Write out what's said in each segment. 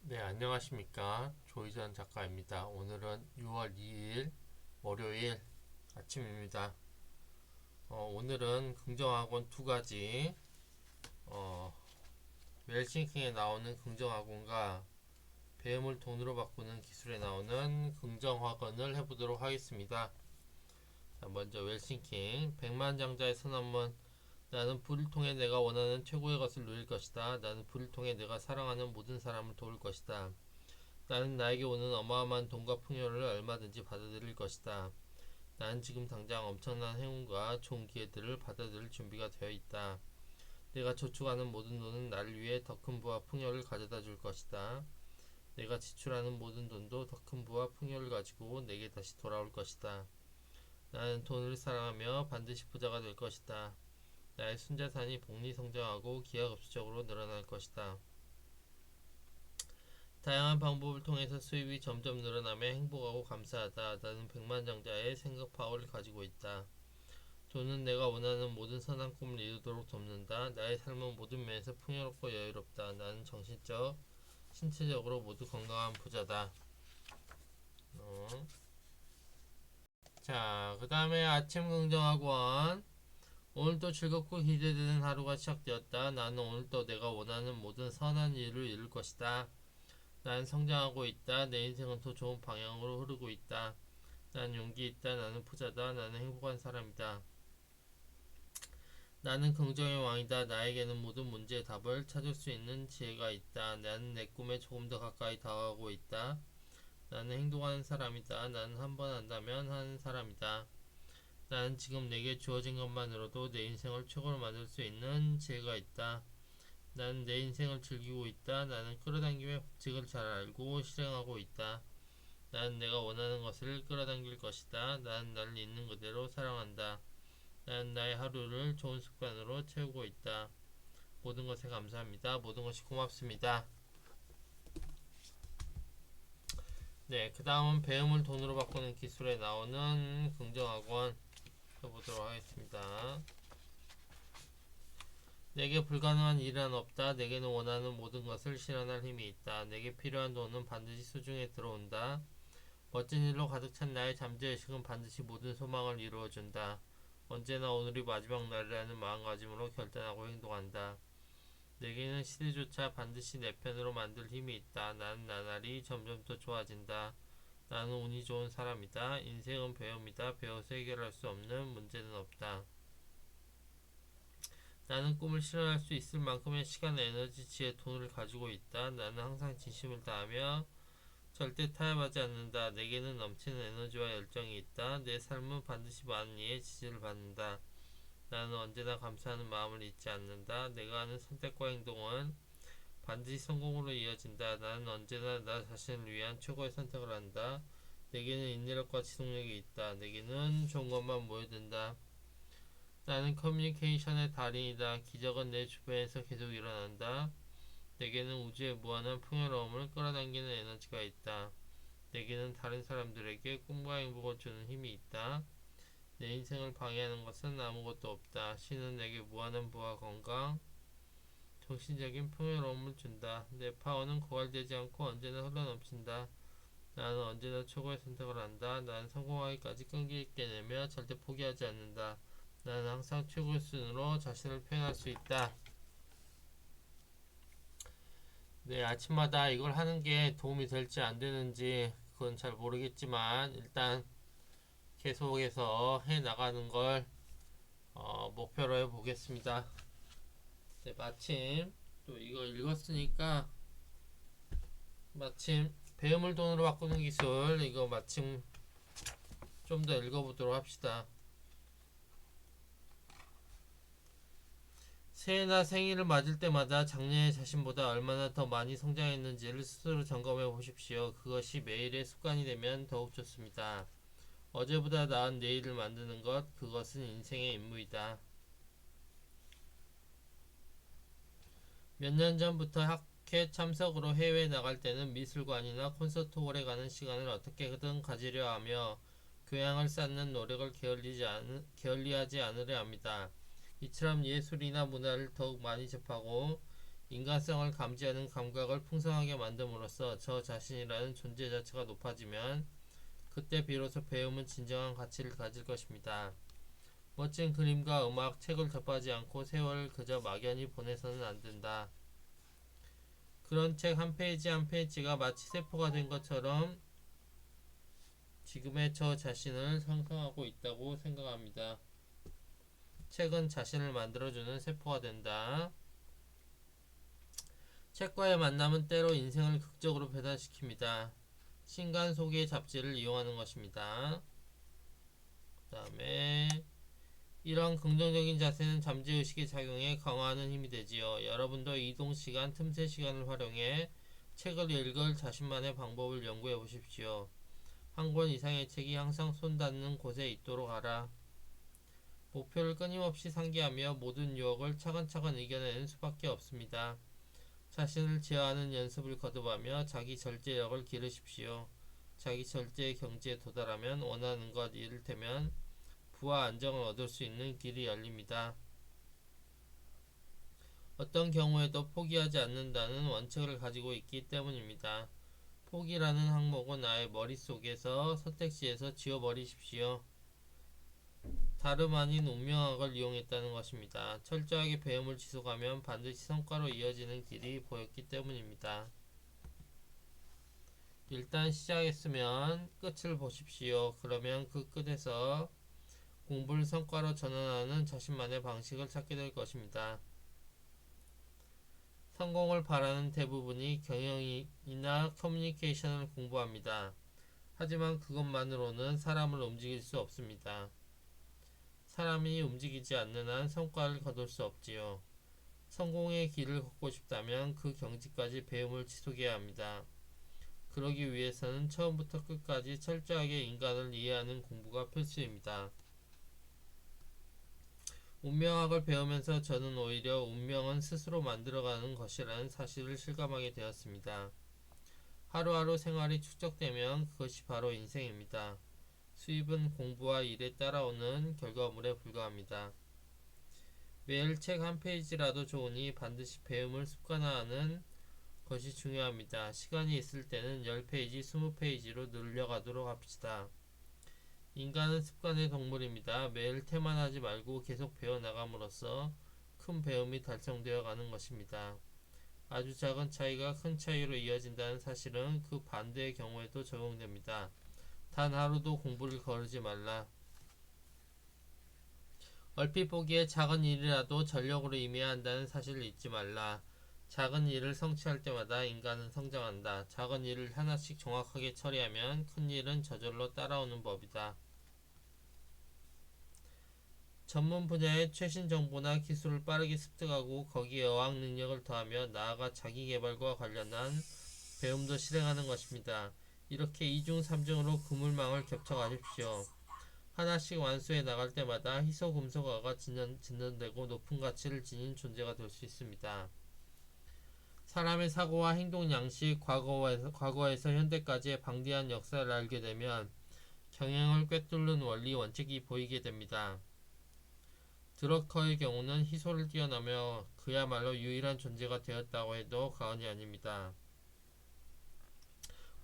네, 안녕하십니까. 조희전 작가입니다. 오늘은 6월 2일 월요일 아침입니다. 오늘은 긍정학원 두 가지, 어, 웰싱킹에 나오는 긍정학원과 배움을 돈으로 바꾸는 기술에 나오는 긍정학원을 해보도록 하겠습니다. 자, 먼저 웰싱킹, 백만장자의 선언문. 나는 불을 통해 내가 원하는 최고의 것을 누릴 것이다. 나는 불을 통해 내가 사랑하는 모든 사람을 도울 것이다. 나는 나에게 오는 어마어마한 돈과 풍요를 얼마든지 받아들일 것이다. 나는 지금 당장 엄청난 행운과 좋은 기회들을 받아들일 준비가 되어 있다. 내가 저축하는 모든 돈은 나를 위해 더 큰 부와 풍요를 가져다 줄 것이다. 내가 지출하는 모든 돈도 더 큰 부와 풍요를 가지고 내게 다시 돌아올 것이다. 나는 돈을 사랑하며 반드시 부자가 될 것이다. 나의 순자산이 복리성장하고 기하급수적으로 늘어날 것이다. 다양한 방법을 통해서 수입이 점점 늘어나며 행복하고 감사하다. 나는 백만장자의 생각 파워를 가지고 있다. 돈은 내가 원하는 모든 선한 꿈을 이루도록 돕는다. 나의 삶은 모든 면에서 풍요롭고 여유롭다. 나는 정신적, 신체적으로 모두 건강한 부자다. 어. 자, 그 다음에 아침 긍정학원. 오늘도 즐겁고 기대되는 하루가 시작되었다. 나는 오늘도 내가 원하는 모든 선한 일을 이룰 것이다. 나는 성장하고 있다. 내 인생은 더 좋은 방향으로 흐르고 있다. 나는 용기 있다. 나는 부자다. 나는 행복한 사람이다. 나는 긍정의 왕이다. 나에게는 모든 문제의 답을 찾을 수 있는 지혜가 있다. 나는 내 꿈에 조금 더 가까이 다가가고 있다. 나는 행동하는 사람이다. 나는 한 번 한다면 하는 사람이다. 나는 지금 내게 주어진 것만으로도 내 인생을 최고로 만들 수 있는 지혜가 있다. 나는 내 인생을 즐기고 있다. 나는 끌어당김의 법칙을 잘 알고 실행하고 있다. 나는 내가 원하는 것을 끌어당길 것이다. 나는 나를 있는 그대로 사랑한다. 나는 나의 하루를 좋은 습관으로 채우고 있다. 모든 것에 감사합니다. 모든 것이 고맙습니다. 네, 그 다음은 배움을 돈으로 바꾸는 기술에 나오는 긍정학원 해보도록 하겠습니다. 내게 불가능한 일은 없다. 내게는 원하는 모든 것을 실현할 힘이 있다. 내게 필요한 돈은 반드시 수중에 들어온다. 멋진 일로 가득 찬 나의 잠재의식은 반드시 모든 소망을 이루어준다. 언제나 오늘이 마지막 날이라는 마음가짐으로 결단하고 행동한다. 내게는 시대조차 반드시 내 편으로 만들 힘이 있다. 나는 나날이 점점 더 좋아진다. 나는 운이 좋은 사람이다. 인생은 배움이다. 배워서 해결할 수 없는 문제는 없다. 나는 꿈을 실현할 수 있을 만큼의 시간, 에너지, 지혜, 돈을 가지고 있다. 나는 항상 진심을 다하며 절대 타협하지 않는다. 내게는 넘치는 에너지와 열정이 있다. 내 삶은 반드시 많은 이의 지지를 받는다. 나는 언제나 감사하는 마음을 잊지 않는다. 내가 하는 선택과 행동은 반드시 성공으로 이어진다. 나는 언제나 나 자신을 위한 최고의 선택을 한다. 내게는 인내력과 지속력이 있다. 내게는 좋은 것만 모여든다. 나는 커뮤니케이션의 달인이다. 기적은 내 주변에서 계속 일어난다. 내게는 우주의 무한한 풍요로움을 끌어당기는 에너지가 있다. 내게는 다른 사람들에게 꿈과 행복을 주는 힘이 있다. 내 인생을 방해하는 것은 아무것도 없다. 신은 내게 무한한 부와 건강, 정신적인 풍요로움을 준다. 내 파워는 고갈되지 않고 언제나 흘러넘친다. 나는 언제나 최고의 선택을 한다. 나는 성공하기까지 끈기 있게 내며 절대 포기하지 않는다. 나는 항상 최고의 수준으로 자신을 표현할 수 있다. 네, 아침마다 이걸 하는 게 도움이 될지 안 되는지 그건 잘 모르겠지만 일단 계속해서 해 나가는 걸 목표로 해 보겠습니다. 네, 마침 또 이거 읽었으니까 마침 배움을 돈으로 바꾸는 기술 이거 마침 좀 더 읽어보도록 합시다. 새해나 생일을 맞을 때마다 작년의 자신보다 얼마나 더 많이 성장했는지를 스스로 점검해 보십시오. 그것이 매일의 습관이 되면 더욱 좋습니다. 어제보다 나은 내일을 만드는 것, 그것은 인생의 임무이다. 몇 년 전부터 학회 참석으로 해외에 나갈 때는 미술관이나 콘서트홀에 가는 시간을 어떻게든 가지려 하며 교양을 쌓는 노력을 게을리하지 않으려 합니다. 이처럼 예술이나 문화를 더욱 많이 접하고 인간성을 감지하는 감각을 풍성하게 만듦으로써 저 자신이라는 존재 자체가 높아지면 그때 비로소 배움은 진정한 가치를 가질 것입니다. 멋진 그림과 음악, 책을 접하지 않고 세월을 그저 막연히 보내서는 안 된다. 그런 책 한 페이지 한 페이지가 마치 세포가 된 것처럼 지금의 저 자신을 형성하고 있다고 생각합니다. 책은 자신을 만들어주는 세포가 된다. 책과의 만남은 때로 인생을 극적으로 변화시킵니다. 신간 소개 잡지를 이용하는 것입니다. 그 다음에 이런 긍정적인 자세는 잠재의식의 작용에 강화하는 힘이 되지요. 여러분도 이동시간, 틈새 시간을 활용해 책을 읽을 자신만의 방법을 연구해 보십시오. 한 권 이상의 책이 항상 손 닿는 곳에 있도록 하라. 목표를 끊임없이 상기하며 모든 유혹을 차근차근 이겨내는 수밖에 없습니다. 자신을 제어하는 연습을 거듭하며 자기 절제력을 기르십시오. 자기 절제의 경지에 도달하면 원하는 것, 이를테면 부와 안정을 얻을 수 있는 길이 열립니다. 어떤 경우에도 포기하지 않는다는 원칙을 가지고 있기 때문입니다. 포기라는 항목은 아예 머릿속에서 선택지에서 지워버리십시오. 다름 아닌 운명학을 이용했다는 것입니다. 철저하게 배움을 지속하면 반드시 성과로 이어지는 길이 보였기 때문입니다. 일단 시작했으면 끝을 보십시오. 그러면 그 끝에서 공부를 성과로 전환하는 자신만의 방식을 찾게 될 것입니다. 성공을 바라는 대부분이 경영이나 커뮤니케이션을 공부합니다. 하지만 그것만으로는 사람을 움직일 수 없습니다. 사람이 움직이지 않는 한 성과를 거둘 수 없지요. 성공의 길을 걷고 싶다면 그 경지까지 배움을 지속해야 합니다. 그러기 위해서는 처음부터 끝까지 철저하게 인간을 이해하는 공부가 필수입니다. 운명학을 배우면서 저는 오히려 운명은 스스로 만들어가는 것이라는 사실을 실감하게 되었습니다. 하루하루 생활이 축적되면 그것이 바로 인생입니다. 수입은 공부와 일에 따라오는 결과물에 불과합니다. 매일 책 한 페이지라도 좋으니 반드시 배움을 습관화하는 것이 중요합니다. 시간이 있을 때는 10페이지, 20페이지로 늘려가도록 합시다. 인간은 습관의 동물입니다. 매일 태만하지 말고 계속 배워나감으로써 큰 배움이 달성되어 가는 것입니다. 아주 작은 차이가 큰 차이로 이어진다는 사실은 그 반대의 경우에도 적용됩니다. 단 하루도 공부를 거르지 말라. 얼핏 보기에 작은 일이라도 전력으로 임해야 한다는 사실을 잊지 말라. 작은 일을 성취할 때마다 인간은 성장한다. 작은 일을 하나씩 정확하게 처리하면 큰 일은 저절로 따라오는 법이다. 전문 분야의 최신 정보나 기술을 빠르게 습득하고 거기에 어학 능력을 더하며 나아가 자기 개발과 관련한 배움도 실행하는 것입니다. 이렇게 2중 3중으로 그물망을 겹쳐 가십시오. 하나씩 완수해 나갈 때마다 희소금속화가 진전되고 높은 가치를 지닌 존재가 될 수 있습니다. 사람의 사고와 행동 양식, 과거에서 현대까지의 방대한 역사를 알게 되면 경영을 꿰뚫는 원리, 원칙이 보이게 됩니다. 드러커의 경우는 희소를 뛰어넘어 그야말로 유일한 존재가 되었다고 해도 과언이 아닙니다.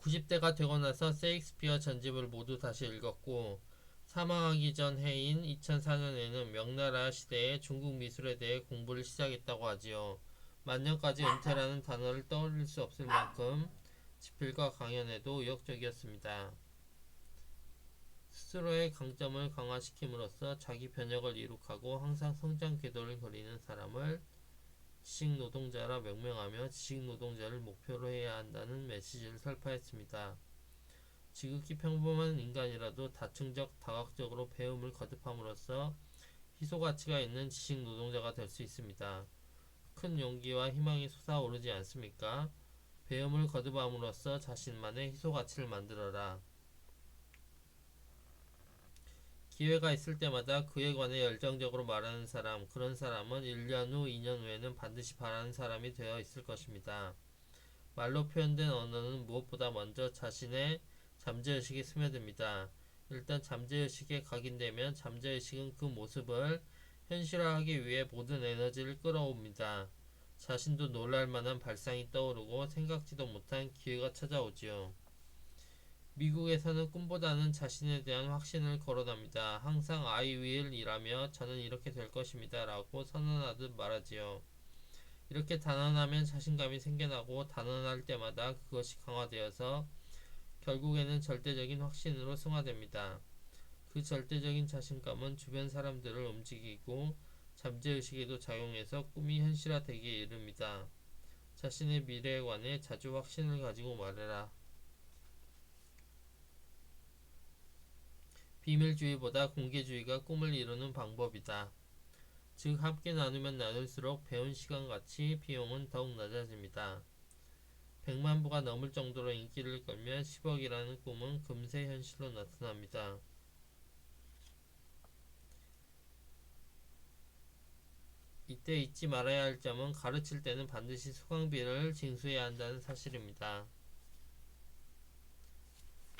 90대가 되고 나서 세익스피어 전집을 모두 다시 읽었고 사망하기 전 해인 2004년에는 명나라 시대의 중국 미술에 대해 공부를 시작했다고 하지요. 만년까지 은퇴라는 단어를 떠올릴 수 없을 만큼 집필과 강연에도 의욕적이었습니다. 스스로의 강점을 강화시킴으로써 자기 변혁을 이룩하고 항상 성장 궤도를 그리는 사람을 지식노동자라 명명하며 지식노동자를 목표로 해야 한다는 메시지를 설파했습니다. 지극히 평범한 인간이라도 다층적, 다각적으로 배움을 거듭함으로써 희소가치가 있는 지식노동자가 될 수 있습니다. 큰 용기와 희망이 솟아오르지 않습니까? 배움을 거듭함으로써 자신만의 희소가치를 만들어라. 기회가 있을 때마다 그에 관해 열정적으로 말하는 사람, 그런 사람은 1년 후, 2년 후에는 반드시 바라는 사람이 되어 있을 것입니다. 말로 표현된 언어는 무엇보다 먼저 자신의 잠재의식에 스며듭니다. 일단 잠재의식에 각인되면 잠재의식은 그 모습을 현실화하기 위해 모든 에너지를 끌어옵니다. 자신도 놀랄 만한 발상이 떠오르고 생각지도 못한 기회가 찾아오지요. 미국에서는 꿈보다는 자신에 대한 확신을 거론합니다. 항상 I will 이라며 저는 이렇게 될 것입니다 라고 선언하듯 말하지요. 이렇게 단언하면 자신감이 생겨나고 단언할 때마다 그것이 강화되어서 결국에는 절대적인 확신으로 승화됩니다. 그 절대적인 자신감은 주변 사람들을 움직이고 잠재의식에도 작용해서 꿈이 현실화되기에 이릅니다. 자신의 미래에 관해 자주 확신을 가지고 말해라. 비밀주의보다 공개주의가 꿈을 이루는 방법이다. 즉 함께 나누면 나눌수록 배운 시간가치 비용은 더욱 낮아집니다. 100만 부가 넘을 정도로 인기를 끌면 10억이라는 꿈은 금세 현실로 나타납니다. 이때 잊지 말아야 할 점은 가르칠 때는 반드시 수강비를 징수해야 한다는 사실입니다.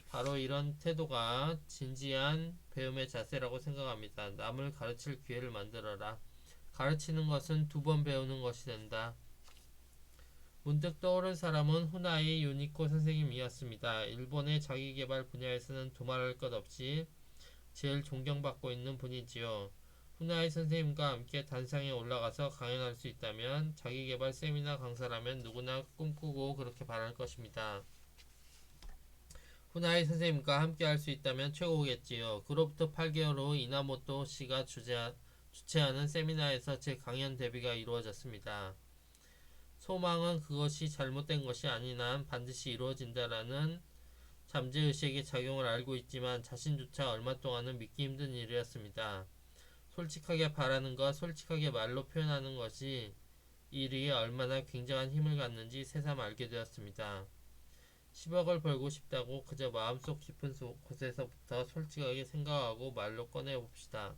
바로 이런 태도가 진지한 배움의 자세라고 생각합니다. 남을 가르칠 기회를 만들어라. 가르치는 것은 2번 배우는 것이 된다. 문득 떠오른 사람은 후나이 유니코 선생님이었습니다. 일본의 자기계발 분야에서는 두말할 것 없이 제일 존경받고 있는 분이지요. 후나이 선생님과 함께 단상에 올라가서 강연할 수 있다면 자기계발 세미나 강사라면 누구나 꿈꾸고 그렇게 바랄 것입니다. 후나이 선생님과 함께 할 수 있다면 최고겠지요. 그로부터 8개월 후 이나모토 씨가 주최하는 세미나에서 제 강연 데뷔가 이루어졌습니다. 소망은 그것이 잘못된 것이 아닌 한 반드시 이루어진다라는 잠재의식의 작용을 알고 있지만 자신조차 얼마 동안은 믿기 힘든 일이었습니다. 솔직하게 바라는 것, 솔직하게 말로 표현하는 것이 일이 얼마나 굉장한 힘을 갖는지 새삼 알게 되었습니다. 10억을 벌고 싶다고 그저 마음속 깊은 곳에서부터 솔직하게 생각하고 말로 꺼내봅시다.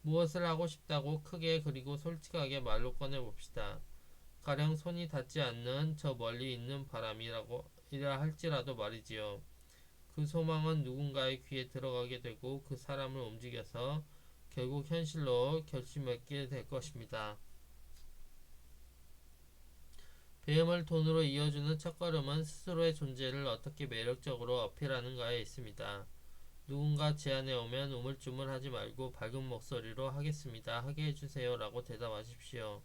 무엇을 하고 싶다고 크게 그리고 솔직하게 말로 꺼내봅시다. 가령 손이 닿지 않는 저 멀리 있는 바람이라 할지라도 말이지요. 그 소망은 누군가의 귀에 들어가게 되고 그 사람을 움직여서 결국 현실로 결심맺게 될 것입니다. 배움을 돈으로 이어주는 첫걸음은 스스로의 존재를 어떻게 매력적으로 어필하는가에 있습니다. 누군가 제안해 오면 우물쭈물하지 말고 밝은 목소리로 하겠습니다. 하게 해주세요 라고 대답하십시오.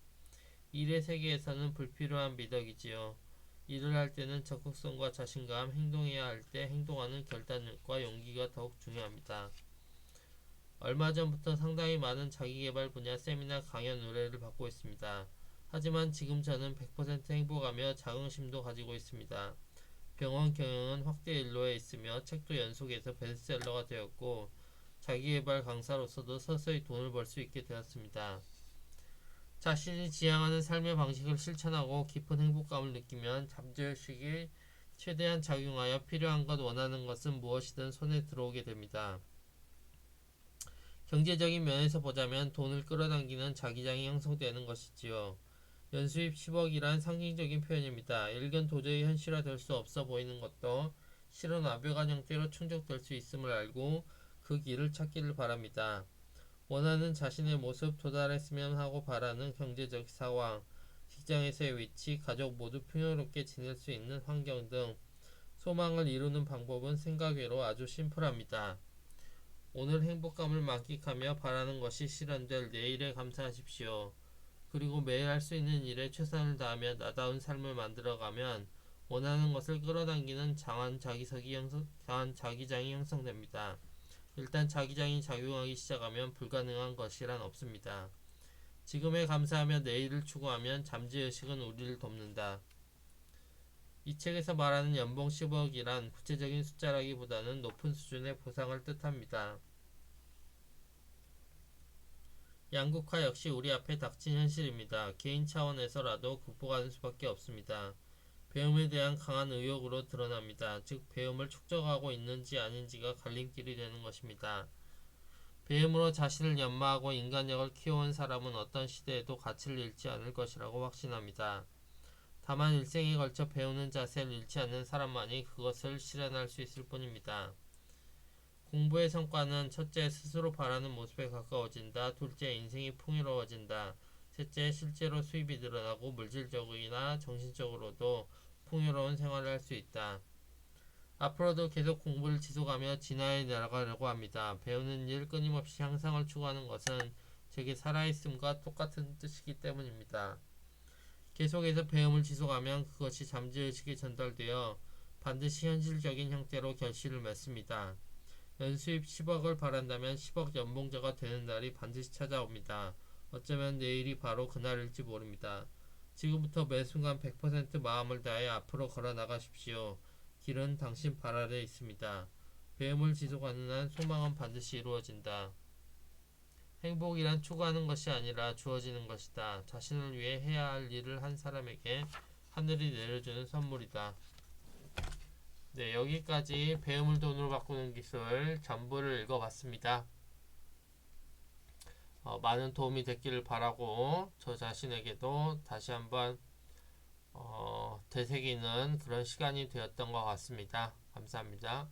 일의 세계에서는 불필요한 미덕이지요. 일을 할 때는 적극성과 자신감, 행동해야 할 때 행동하는 결단력과 용기가 더욱 중요합니다. 얼마 전부터 상당히 많은 자기계발 분야 세미나 강연 의뢰를 받고 있습니다. 하지만 지금 저는 100% 행복하며 자긍심도 가지고 있습니다. 병원 경영은 확대 일로에 있으며 책도 연속해서 베스트셀러가 되었고 자기계발 강사로서도 서서히 돈을 벌 수 있게 되었습니다. 자신이 지향하는 삶의 방식을 실천하고 깊은 행복감을 느끼면 잠재의식이 최대한 작용하여 필요한 것, 원하는 것은 무엇이든 손에 들어오게 됩니다. 경제적인 면에서 보자면 돈을 끌어당기는 자기장이 형성되는 것이지요. 연수입 10억이란 상징적인 표현입니다. 일견 도저히 현실화될 수 없어 보이는 것도 실은 완벽한 형태로 충족될 수 있음을 알고 그 길을 찾기를 바랍니다. 원하는 자신의 모습, 도달했으면 하고 바라는 경제적 상황, 직장에서의 위치, 가족 모두 풍요롭게 지낼 수 있는 환경 등 소망을 이루는 방법은 생각 외로 아주 심플합니다. 오늘 행복감을 만끽하며 바라는 것이 실현될 내일에 감사하십시오. 그리고 매일 할 수 있는 일에 최선을 다하며 나다운 삶을 만들어가면 원하는 것을 끌어당기는 강한 자기장이 형성됩니다. 일단 자기장이 작용하기 시작하면 불가능한 것이란 없습니다. 지금에 감사하며 내일을 추구하면 잠재의식은 우리를 돕는다. 이 책에서 말하는 연봉 10억이란 구체적인 숫자라기보다는 높은 수준의 보상을 뜻합니다. 양극화 역시 우리 앞에 닥친 현실입니다. 개인 차원에서라도 극복하는 수밖에 없습니다. 배움에 대한 강한 의욕으로 드러납니다. 즉 배움을 축적하고 있는지 아닌지가 갈림길이 되는 것입니다. 배움으로 자신을 연마하고 인간력을 키워온 사람은 어떤 시대에도 가치를 잃지 않을 것이라고 확신합니다. 다만 일생에 걸쳐 배우는 자세를 잃지 않는 사람만이 그것을 실현할 수 있을 뿐입니다. 공부의 성과는 첫째, 스스로 바라는 모습에 가까워진다. 둘째, 인생이 풍요로워진다. 셋째, 실제로 수입이 늘어나고 물질적이나 정신적으로도 풍요로운 생활을 할 수 있다. 앞으로도 계속 공부를 지속하며 진화해 나가려고 합니다. 배우는 일, 끊임없이 향상을 추구하는 것은 제게 살아있음과 똑같은 뜻이기 때문입니다. 계속해서 배움을 지속하면 그것이 잠재의식에 전달되어 반드시 현실적인 형태로 결실을 맺습니다. 연수입 10억을 바란다면 10억 연봉자가 되는 날이 반드시 찾아옵니다. 어쩌면 내일이 바로 그날일지 모릅니다. 지금부터 매 순간 100% 마음을 다해 앞으로 걸어 나가십시오. 길은 당신 발 아래 있습니다. 배움을 지속하는 한 소망은 반드시 이루어진다. 행복이란 추구하는 것이 아니라 주어지는 것이다. 자신을 위해 해야 할 일을 한 사람에게 하늘이 내려주는 선물이다. 네, 여기까지 배움을 돈으로 바꾸는 기술 전부를 읽어봤습니다. 많은 도움이 됐기를 바라고 저 자신에게도 다시 한번 되새기는 그런 시간이 되었던 것 같습니다. 감사합니다.